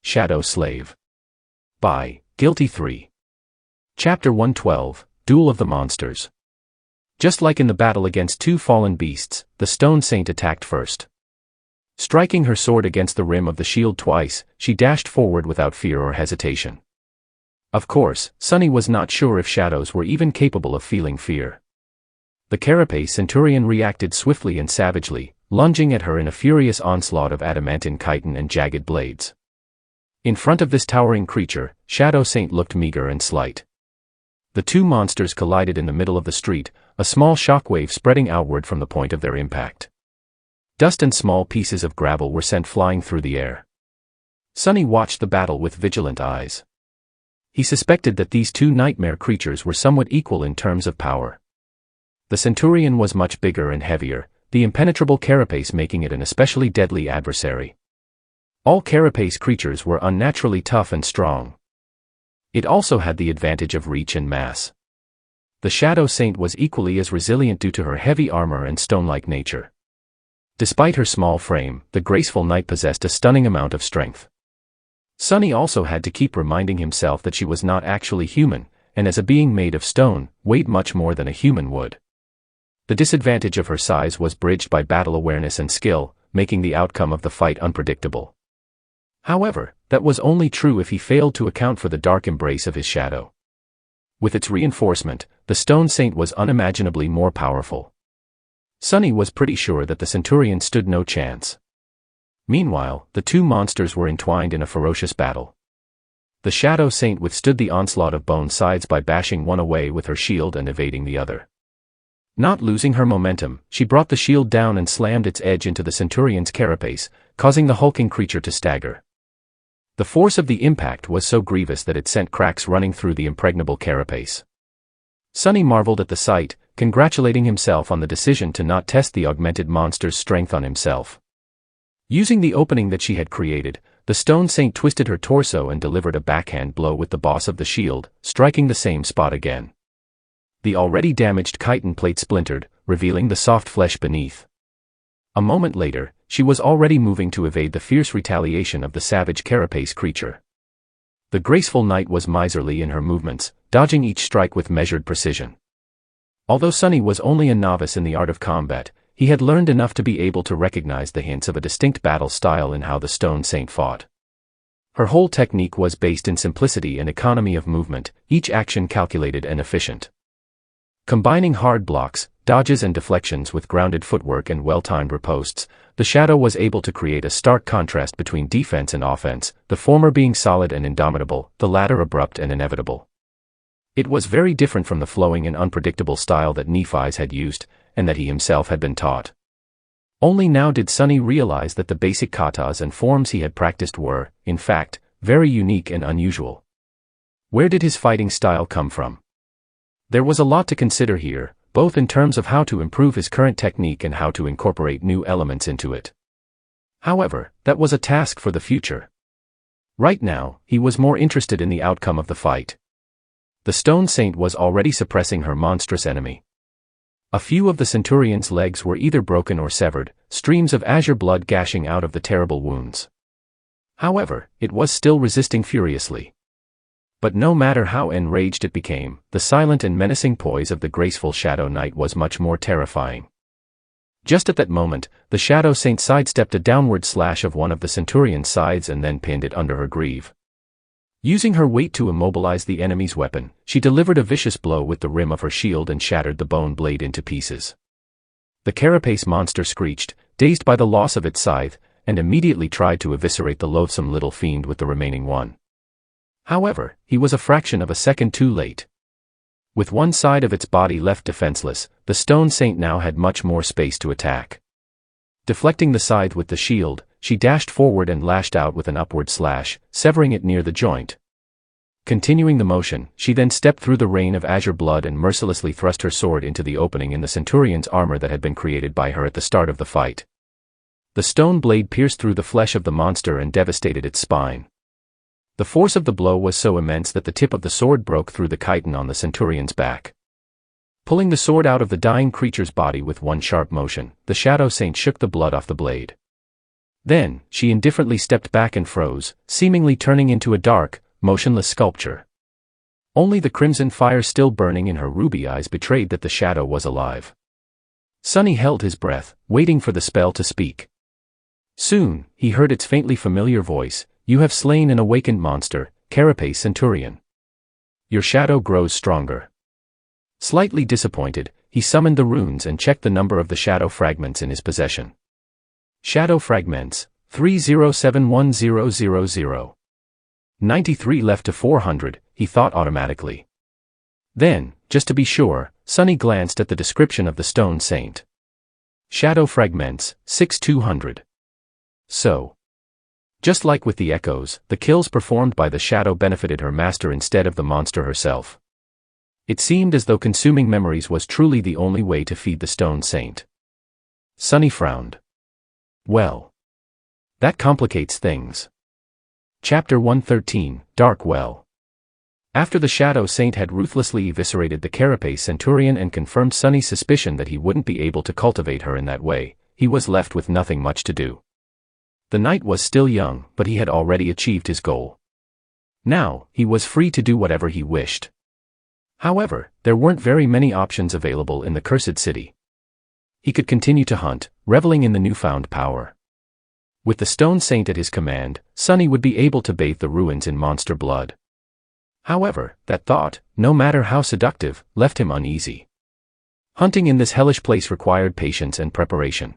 Shadow Slave. By Guiltythree. Chapter 112, Duel of the Monsters. Just like in the battle against two fallen beasts, the Stone Saint attacked first. Striking her sword against the rim of the shield twice, she dashed forward without fear or hesitation. Of course, Sunny was not sure if shadows were even capable of feeling fear. The Carapace Centurion reacted swiftly and savagely, lunging at her in a furious onslaught of adamantine chitin and jagged blades. In front of this towering creature, Shadow Saint looked meager and slight. The two monsters collided in the middle of the street, a small shockwave spreading outward from the point of their impact. Dust and small pieces of gravel were sent flying through the air. Sunny watched the battle with vigilant eyes. He suspected that these two nightmare creatures were somewhat equal in terms of power. The Centurion was much bigger and heavier, the impenetrable Carapace making it an especially deadly adversary. All Carapace creatures were unnaturally tough and strong. It also had the advantage of reach and mass. The Shadow Saint was equally as resilient due to her heavy armor and stone-like nature. Despite her small frame, the graceful knight possessed a stunning amount of strength. Sunny also had to keep reminding himself that she was not actually human, and as a being made of stone, weighed much more than a human would. The disadvantage of her size was bridged by battle awareness and skill, making the outcome of the fight unpredictable. However, that was only true if he failed to account for the dark embrace of his shadow. With its reinforcement, the Stone Saint was unimaginably more powerful. Sunny was pretty sure that the Centurion stood no chance. Meanwhile, the two monsters were entwined in a ferocious battle. The Shadow Saint withstood the onslaught of bone sides by bashing one away with her shield and evading the other. Not losing her momentum, she brought the shield down and slammed its edge into the Centurion's carapace, causing the hulking creature to stagger. The force of the impact was so grievous that it sent cracks running through the impregnable carapace. Sunny marveled at the sight, congratulating himself on the decision to not test the augmented monster's strength on himself. Using the opening that she had created, the Stone Saint twisted her torso and delivered a backhand blow with the boss of the shield, striking the same spot again. The already damaged chitin plate splintered, revealing the soft flesh beneath. A moment later, she was already moving to evade the fierce retaliation of the savage carapace creature. The graceful knight was miserly in her movements, dodging each strike with measured precision. Although Sunny was only a novice in the art of combat, he had learned enough to be able to recognize the hints of a distinct battle style in how the Stone Saint fought. Her whole technique was based in simplicity and economy of movement, each action calculated and efficient. Combining hard blocks, dodges and deflections with grounded footwork and well-timed ripostes, the Shadow was able to create a stark contrast between defense and offense, the former being solid and indomitable, the latter abrupt and inevitable. It was very different from the flowing and unpredictable style that Nephi's had used, and that he himself had been taught. Only now did Sunny realize that the basic katas and forms he had practiced were, in fact, very unique and unusual. Where did his fighting style come from? There was a lot to consider here, both in terms of how to improve his current technique and how to incorporate new elements into it. However, that was a task for the future. Right now, he was more interested in the outcome of the fight. The Stone Saint was already suppressing her monstrous enemy. A few of the Centurion's legs were either broken or severed, streams of azure blood gashing out of the terrible wounds. However, it was still resisting furiously. But no matter how enraged it became, the silent and menacing poise of the graceful Shadow Knight was much more terrifying. Just at that moment, the Shadow Saint sidestepped a downward slash of one of the Centurion's sides and then pinned it under her greave. Using her weight to immobilize the enemy's weapon, she delivered a vicious blow with the rim of her shield and shattered the bone blade into pieces. The carapace monster screeched, dazed by the loss of its scythe, and immediately tried to eviscerate the loathsome little fiend with the remaining one. However, he was a fraction of a second too late. With one side of its body left defenseless, the Stone Saint now had much more space to attack. Deflecting the scythe with the shield, she dashed forward and lashed out with an upward slash, severing it near the joint. Continuing the motion, she then stepped through the rain of azure blood and mercilessly thrust her sword into the opening in the Centurion's armor that had been created by her at the start of the fight. The stone blade pierced through the flesh of the monster and devastated its spine. The force of the blow was so immense that the tip of the sword broke through the chitin on the Centurion's back. Pulling the sword out of the dying creature's body with one sharp motion, the Shadow Saint shook the blood off the blade. Then, she indifferently stepped back and froze, seemingly turning into a dark, motionless sculpture. Only the crimson fire still burning in her ruby eyes betrayed that the shadow was alive. Sunny held his breath, waiting for the spell to speak. Soon, he heard its faintly familiar voice, "You have slain an awakened monster, Carapace Centurion. Your shadow grows stronger." Slightly disappointed, he summoned the runes and checked the number of the shadow fragments in his possession. Shadow fragments, 3071000. 93 left to 400, he thought automatically. Then, just to be sure, Sunny glanced at the description of the stone saint. Shadow fragments, 6200. So, just like with the echoes, the kills performed by the shadow benefited her master instead of the monster herself. It seemed as though consuming memories was truly the only way to feed the stone saint. Sunny frowned. Well, that complicates things. Chapter 113, Dark Well. After the Shadow Saint had ruthlessly eviscerated the Carapace Centurion and confirmed Sunny's suspicion that he wouldn't be able to cultivate her in that way, he was left with nothing much to do. The night was still young, but he had already achieved his goal. Now, he was free to do whatever he wished. However, there weren't very many options available in the cursed city. He could continue to hunt, reveling in the newfound power. With the Stone Saint at his command, Sunny would be able to bathe the ruins in monster blood. However, that thought, no matter how seductive, left him uneasy. Hunting in this hellish place required patience and preparation.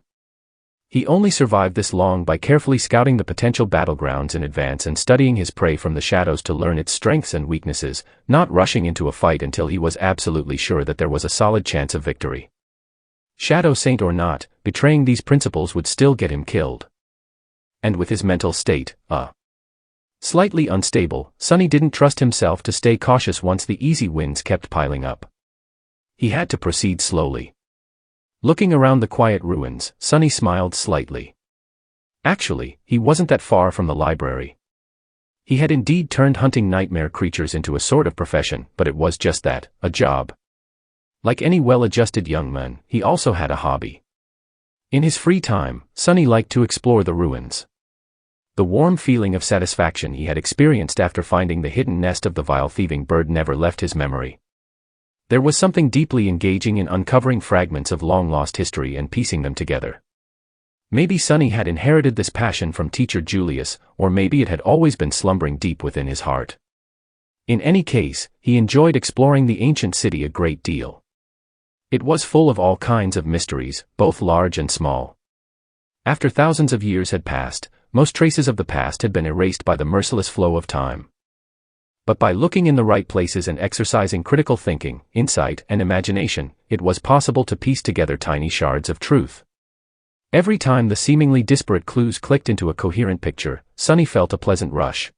He only survived this long by carefully scouting the potential battlegrounds in advance and studying his prey from the shadows to learn its strengths and weaknesses, not rushing into a fight until he was absolutely sure that there was a solid chance of victory. Shadow Saint or not, betraying these principles would still get him killed. And with his mental state, slightly unstable, Sunny didn't trust himself to stay cautious once the easy wins kept piling up. He had to proceed slowly. Looking around the quiet ruins, Sunny smiled slightly. Actually, he wasn't that far from the library. He had indeed turned hunting nightmare creatures into a sort of profession, but it was just that, a job. Like any well-adjusted young man, he also had a hobby. In his free time, Sunny liked to explore the ruins. The warm feeling of satisfaction he had experienced after finding the hidden nest of the vile thieving bird never left his memory. There was something deeply engaging in uncovering fragments of long-lost history and piecing them together. Maybe Sunny had inherited this passion from teacher Julius, or maybe it had always been slumbering deep within his heart. In any case, he enjoyed exploring the ancient city a great deal. It was full of all kinds of mysteries, both large and small. After thousands of years had passed, most traces of the past had been erased by the merciless flow of time. But by looking in the right places and exercising critical thinking, insight, and imagination, it was possible to piece together tiny shards of truth. Every time the seemingly disparate clues clicked into a coherent picture, Sunny felt a pleasant rush.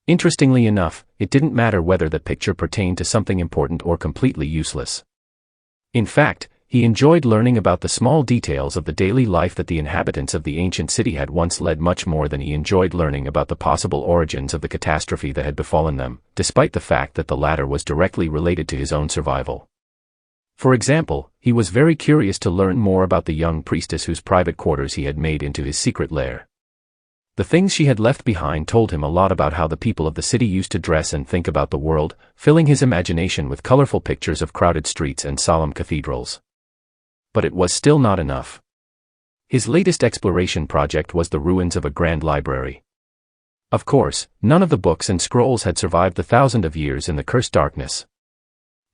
Interestingly enough, it didn't matter whether the picture pertained to something important or completely useless. In fact, he enjoyed learning about the small details of the daily life that the inhabitants of the ancient city had once led much more than he enjoyed learning about the possible origins of the catastrophe that had befallen them, despite the fact that the latter was directly related to his own survival. For example, he was very curious to learn more about the young priestess whose private quarters he had made into his secret lair. The things she had left behind told him a lot about how the people of the city used to dress and think about the world, filling his imagination with colorful pictures of crowded streets and solemn cathedrals. But it was still not enough. His latest exploration project was the ruins of a grand library. Of course, none of the books and scrolls had survived the thousands of years in the cursed darkness.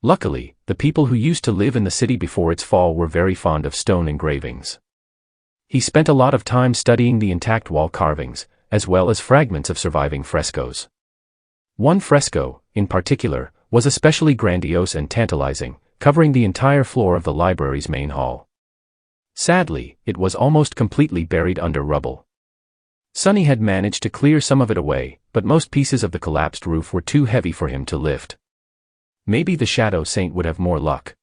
Luckily, the people who used to live in the city before its fall were very fond of stone engravings. He spent a lot of time studying the intact wall carvings, as well as fragments of surviving frescoes. One fresco, in particular, was especially grandiose and tantalizing, covering the entire floor of the library's main hall. Sadly, it was almost completely buried under rubble. Sunny had managed to clear some of it away, but most pieces of the collapsed roof were too heavy for him to lift. Maybe the Shadow Saint would have more luck.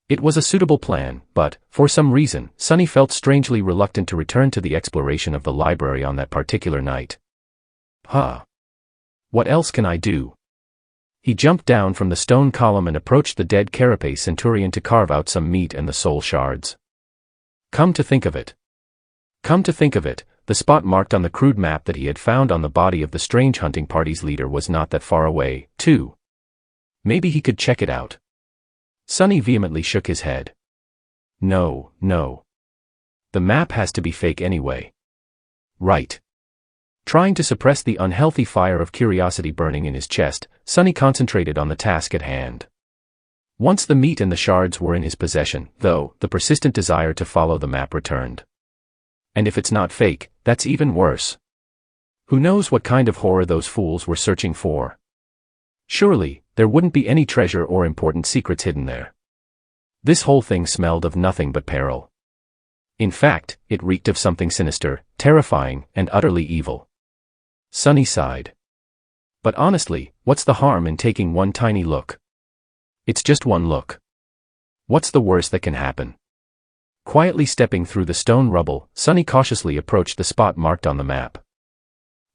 It was a suitable plan, but, for some reason, Sunny felt strangely reluctant to return to the exploration of the library on that particular night. What else can I do? He jumped down from the stone column and approached the dead Carapace Centurion to carve out some meat and the soul shards. Come to think of it, the spot marked on the crude map that he had found on the body of the strange hunting party's leader was not that far away, too. Maybe he could check it out. Sonny vehemently shook his head. No, no. The map has to be fake anyway. Right. Trying to suppress the unhealthy fire of curiosity burning in his chest, Sonny concentrated on the task at hand. Once the meat and the shards were in his possession, though, the persistent desire to follow the map returned. And if it's not fake, that's even worse. Who knows what kind of horror those fools were searching for? Surely, there wouldn't be any treasure or important secrets hidden there. This whole thing smelled of nothing but peril. In fact, it reeked of something sinister, terrifying, and utterly evil. Sonny sighed. But honestly, what's the harm in taking one tiny look? It's just one look. What's the worst that can happen? Quietly stepping through the stone rubble, Sonny cautiously approached the spot marked on the map.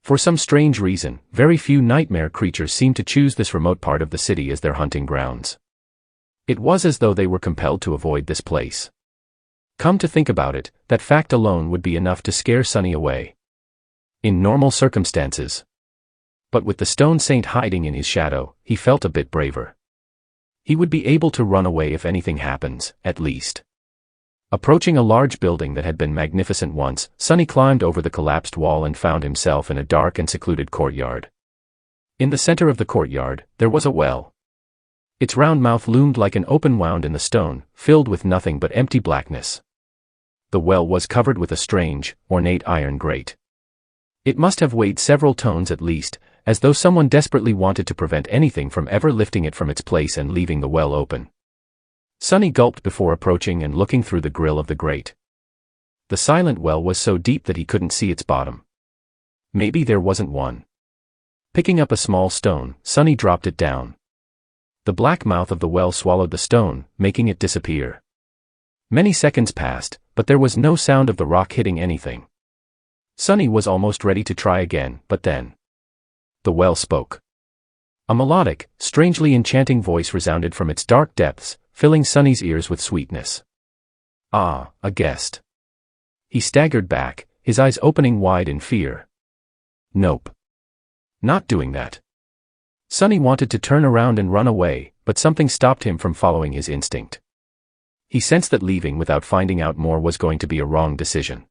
For some strange reason, very few nightmare creatures seemed to choose this remote part of the city as their hunting grounds. It was as though they were compelled to avoid this place. Come to think about it, that fact alone would be enough to scare Sonny away. In normal circumstances. But with the stone saint hiding in his shadow, he felt a bit braver. He would be able to run away if anything happens, at least. Approaching a large building that had been magnificent once, Sonny climbed over the collapsed wall and found himself in a dark and secluded courtyard. In the center of the courtyard, there was a well. Its round mouth loomed like an open wound in the stone, filled with nothing but empty blackness. The well was covered with a strange, ornate iron grate. It must have weighed several tons at least, as though someone desperately wanted to prevent anything from ever lifting it from its place and leaving the well open. Sonny gulped before approaching and looking through the grill of the grate. The silent well was so deep that he couldn't see its bottom. Maybe there wasn't one. Picking up a small stone, Sonny dropped it down. The black mouth of the well swallowed the stone, making it disappear. Many seconds passed, but there was no sound of the rock hitting anything. Sonny was almost ready to try again, but then the well spoke. A melodic, strangely enchanting voice resounded from its dark depths, filling Sonny's ears with sweetness. Ah, a guest. He staggered back, his eyes opening wide in fear. Nope. Not doing that. Sonny wanted to turn around and run away, but something stopped him from following his instinct. He sensed that leaving without finding out more was going to be a wrong decision.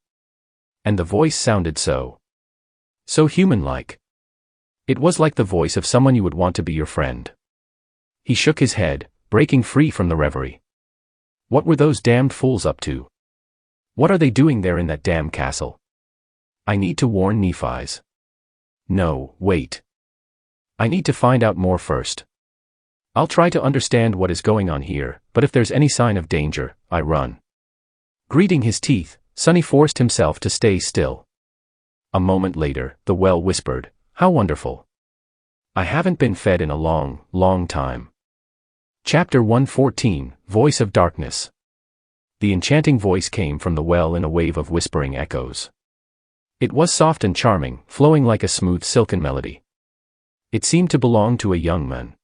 And the voice sounded so human-like. It was like the voice of someone you would want to be your friend. He shook his head, breaking free from the reverie. What were those damned fools up to? What are they doing there in that damn castle? I need to warn Nephi's. No, wait. I need to find out more first. I'll try to understand what is going on here, but if there's any sign of danger, I run. Gritting his teeth, Sonny forced himself to stay still. A moment later, the well whispered, "How wonderful. I haven't been fed in a long, long time." Chapter 114, Voice of Darkness. The enchanting voice came from the well in a wave of whispering echoes. It was soft and charming, flowing like a smooth silken melody. It seemed to belong to a young man.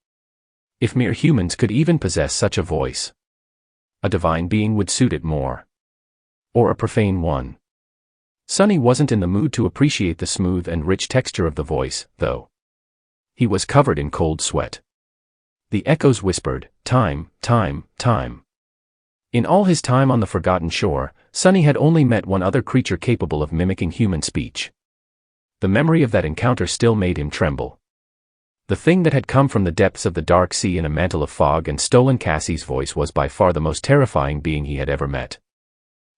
If mere humans could even possess such a voice, a divine being would suit it more. Or a profane one. Sonny wasn't in the mood to appreciate the smooth and rich texture of the voice, though. He was covered in cold sweat. The echoes whispered, "Time, time, time." In all his time on the Forgotten Shore, Sonny had only met one other creature capable of mimicking human speech. The memory of that encounter still made him tremble. The thing that had come from the depths of the dark sea in a mantle of fog and stolen Cassie's voice was by far the most terrifying being he had ever met.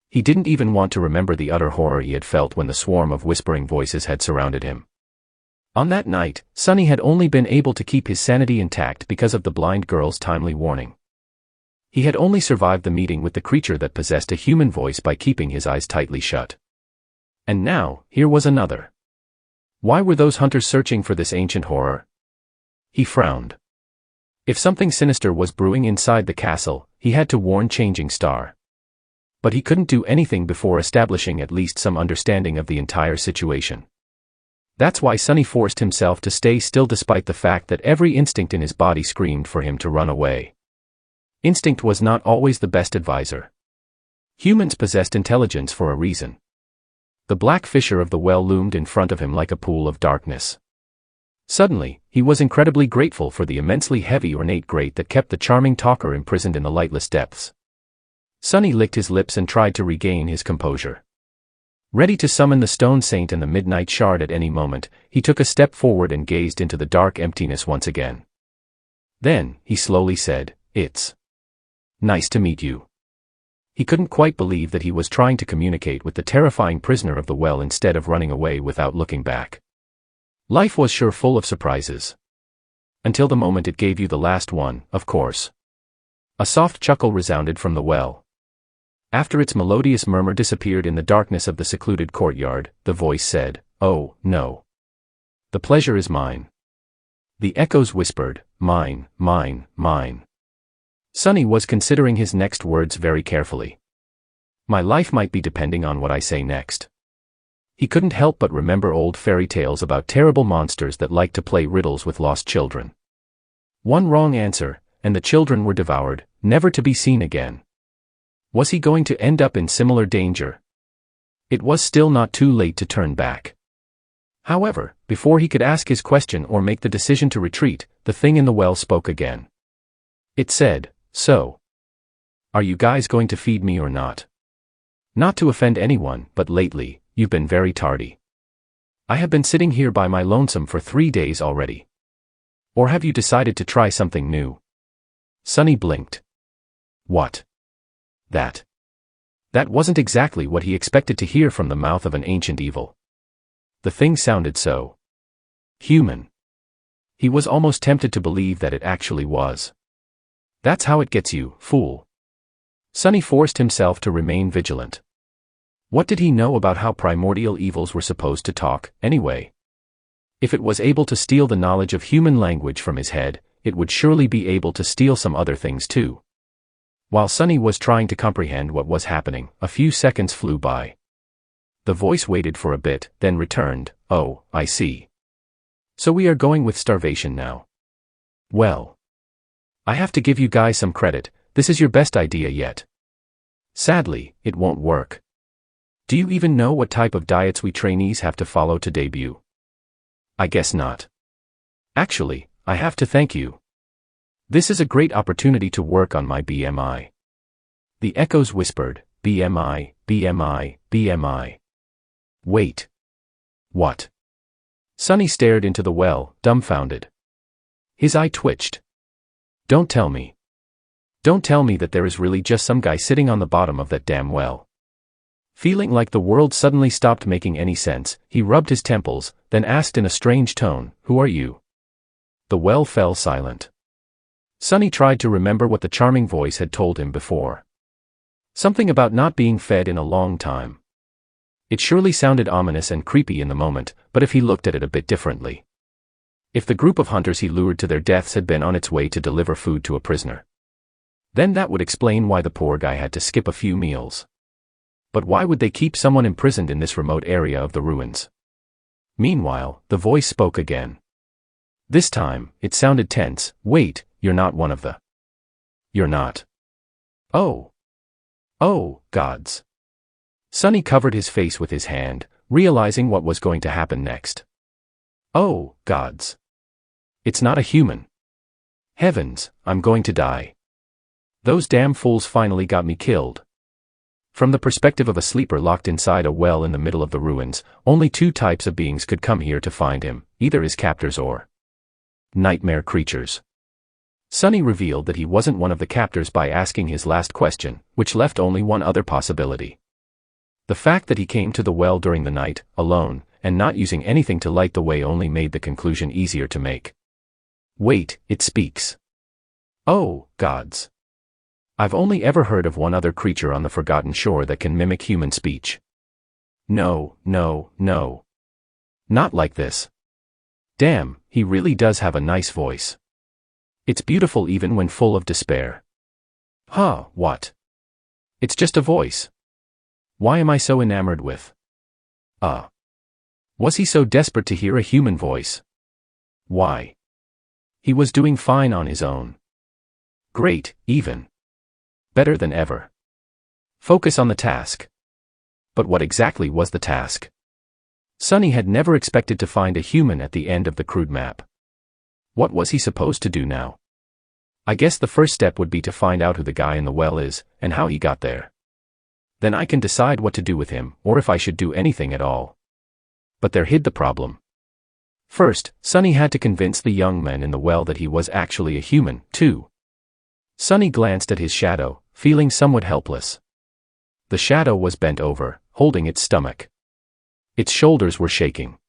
He didn't even want to remember the utter horror he had felt when the swarm of whispering voices had surrounded him. On that night, Sonny had only been able to keep his sanity intact because of the blind girl's timely warning. He had only survived the meeting with the creature that possessed a human voice by keeping his eyes tightly shut. And now, here was another. Why were those hunters searching for this ancient horror? He frowned. If something sinister was brewing inside the castle, he had to warn Changing Star. But he couldn't do anything before establishing at least some understanding of the entire situation. That's why Sonny forced himself to stay still despite the fact that every instinct in his body screamed for him to run away. Instinct was not always the best advisor. Humans possessed intelligence for a reason. The black fissure of the well loomed in front of him like a pool of darkness. Suddenly, he was incredibly grateful for the immensely heavy ornate grate that kept the charming talker imprisoned in the lightless depths. Sunny licked his lips and tried to regain his composure. Ready to summon the Stone Saint and the Midnight Shard at any moment, he took a step forward and gazed into the dark emptiness once again. Then, he slowly said, "It's nice to meet you." He couldn't quite believe that he was trying to communicate with the terrifying prisoner of the well instead of running away without looking back. Life was sure full of surprises. Until the moment it gave you the last one, of course. A soft chuckle resounded from the well. After its melodious murmur disappeared in the darkness of the secluded courtyard, the voice said, "Oh, no. The pleasure is mine." The echoes whispered, "Mine, mine, mine." Sunny was considering his next words very carefully. My life might be depending on what I say next. He couldn't help but remember old fairy tales about terrible monsters that liked to play riddles with lost children. One wrong answer, and the children were devoured, never to be seen again. Was he going to end up in similar danger? It was still not too late to turn back. However, before he could ask his question or make the decision to retreat, the thing in the well spoke again. It said, "So, are you guys going to feed me or not? Not to offend anyone, but lately, you've been very tardy. I have been sitting here by my lonesome for 3 days already. Or have you decided to try something new?" Sunny blinked. What? That wasn't exactly what he expected to hear from the mouth of an ancient evil. The thing sounded so human. He was almost tempted to believe that it actually was. That's how it gets you, fool. Sunny forced himself to remain vigilant. What did he know about how primordial evils were supposed to talk, anyway? If it was able to steal the knowledge of human language from his head, it would surely be able to steal some other things too. While Sunny was trying to comprehend what was happening, a few seconds flew by. The voice waited for a bit, then returned, "Oh, I see. So we are going with starvation now. Well, I have to give you guys some credit, this is your best idea yet. Sadly, it won't work. Do you even know what type of diets we trainees have to follow to debut? I guess not. Actually, I have to thank you. This is a great opportunity to work on my BMI." The echoes whispered, "BMI, BMI, BMI. Wait. What?" Sunny stared into the well, dumbfounded. His eye twitched. Don't tell me that there is really just some guy sitting on the bottom of that damn well." Feeling like the world suddenly stopped making any sense, he rubbed his temples, then asked in a strange tone, "Who are you?" The well fell silent. Sunny tried to remember what the charming voice had told him before. Something about not being fed in a long time. It surely sounded ominous and creepy in the moment, but if he looked at it a bit differently. If the group of hunters he lured to their deaths had been on its way to deliver food to a prisoner, then that would explain why the poor guy had to skip a few meals. But why would they keep someone imprisoned in this remote area of the ruins? Meanwhile, the voice spoke again. This time, it sounded tense. "Wait, you're not one of the... You're not... Oh, gods." Sunny covered his face with his hand, realizing what was going to happen next. Oh, gods. It's not a human. Heavens, I'm going to die. Those damn fools finally got me killed. From the perspective of a sleeper locked inside a well in the middle of the ruins, only 2 types of beings could come here to find him, either his captors or nightmare creatures. Sunny revealed that he wasn't one of the captors by asking his last question, which left only one other possibility. The fact that he came to the well during the night, alone, and not using anything to light the way only made the conclusion easier to make. Wait, it speaks. Oh, gods. I've only ever heard of one other creature on the Forgotten Shore that can mimic human speech. No. Not like this. Damn, he really does have a nice voice. It's beautiful even when full of despair. Huh, what? It's just a voice. Why am I so enamored with? Was he so desperate to hear a human voice? Why? He was doing fine on his own. Great, even. Better than ever. Focus on the task. But what exactly was the task? Sonny had never expected to find a human at the end of the crude map. What was he supposed to do now? I guess the first step would be to find out who the guy in the well is, and how he got there. Then I can decide what to do with him, or if I should do anything at all. But there hid the problem. First, Sonny had to convince the young man in the well that he was actually a human, too. Sonny glanced at his shadow, feeling somewhat helpless. The shadow was bent over, holding its stomach. Its shoulders were shaking.